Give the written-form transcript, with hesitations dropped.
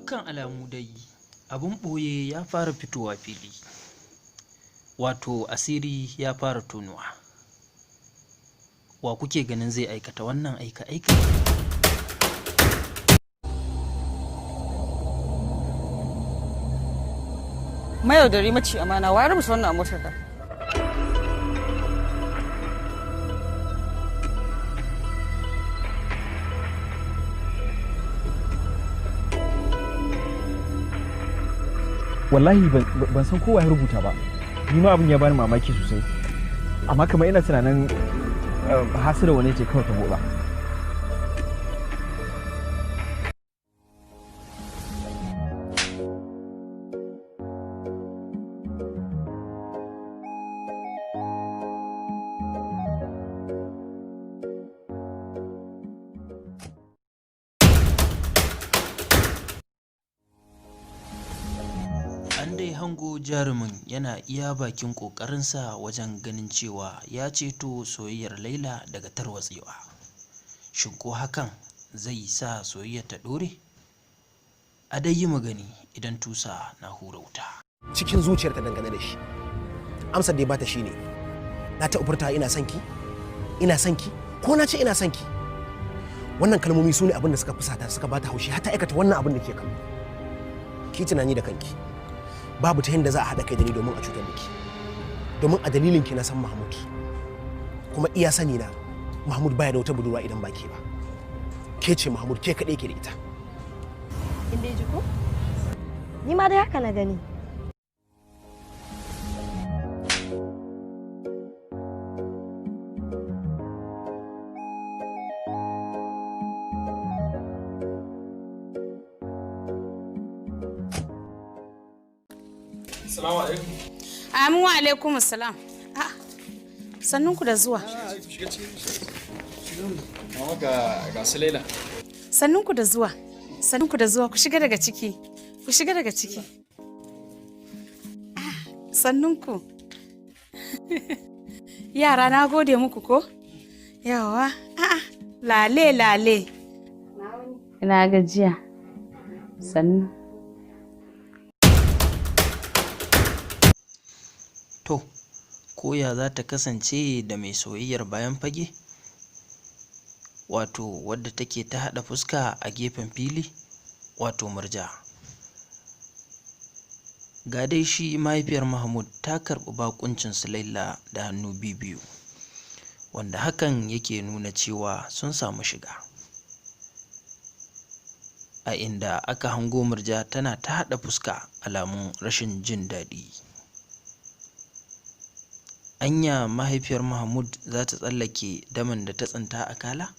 dukkan alamu dai abin ɓoye ya fara fitowa fili, wato asiri ya fara tonuwa. Wa kuke ganin zai aikata wannan aika-aika? Mayaudari mace amana, wa rubuta wannan a motar ka? Wallahi ban san kowa ya rubuta ba, ni ma abin ya bani mamaki sosai, amma kamar ina tunanin hasira wani ce kawai ta boba. An dai hango jarumin yana iya bakin ƙoƙarinsa wajen ganin cewa ya ceto soyayyar Laila daga tarwatsewa. Shin ko hakan zai sa soyayyar ta ɗore? A dai yi magani idan tusa na hura wuta. Cikin zuciyarta dangane da shi, amsar da ya bata shine, na ta furta ina son ki, ina son ki, ko na ce ina son ki. Wannan kalmomi su ne abin da suka fusata, suka bata haushi, har ta aikata wannan abin da ke kallo. Ki tunani da kanki. Babu ta yadda za a haɗa kai da ni domin a cutar da ki, domin a dalilin ki na san Mahmud, kuma iya sani na Mahmud baya da wata budurwa idan ba ke ba. Ke ce Mahmud, ke kaɗai ke da ita. Kin dai ji ko? Ni ma dai haka na gani. Assalamu alaikum. Amin wa alaikum assalam. Sannunku da zuwa. Mama ga su Laila. Sannunku da zuwa. Sannunku da zuwa, ku shiga daga ciki. Ku shiga daga ciki. Sannunku. Yara na gode muku ko? Yawa. Lale lale. Ina gajiya. Sannu. To, koya za ta kasance da mai soyayyar bayan fage? Wato wadda take ta haɗa fuska a gefen fili? Wato Murja. Ga dai shi mahaifiyar Mahmud ta karɓi bakuncin su Laila da hannu biyu, wanda hakan yake nuna cewa sun samu shiga. A inda aka hango Murja tana ta haɗa fuska, alamun rashin jin daɗi. Anya mahaifiyar Mahmud za ta tsallake daman da ta tsinta a kala?